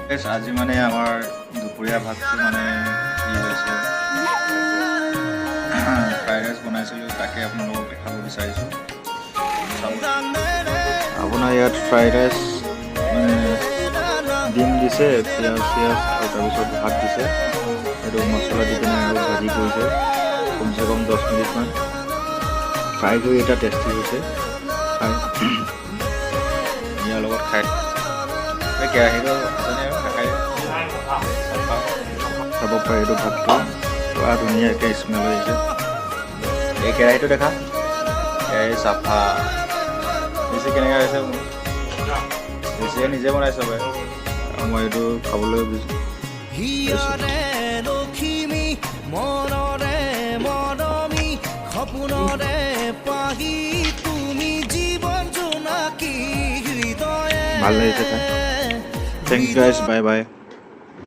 আজি মানে আমাৰ দুপৰীয়া ভাতটো মানে কি হৈছে ফ্ৰাইড ৰাইচ বনাইছিলোঁ, তাকে আপোনালোকক দেখাব বিচাৰিছোঁ। আপোনাৰ ইয়াত ফ্ৰাইড ৰাইচ মানে ডিম দিছে, পিঁয়াজ আৰু তাৰপিছত ভাত দিছে। এইটো মছলা দি পিনে আৰু ভাজি কৰিছে কমচে কম 10 মিনিটমান ফ্ৰাই কৰি। এটা টেষ্টি হৈছে খাই, ইয়াৰ লগত খাই এই কেৰাহীটো খাব পাৰে। এইটো ভাতটো পুৰা ধুনীয়াকৈ স্মেল আহিছে। এই কেৰাহীটো দেখা, কেৰাহী চাফা বেছি কেনেকৈ হৈছে, বেছিয়ে নিজে বনাই চবে। মই এইটো খাবলৈ ভাল লাগিছে খাই। Thanks guys, bye bye.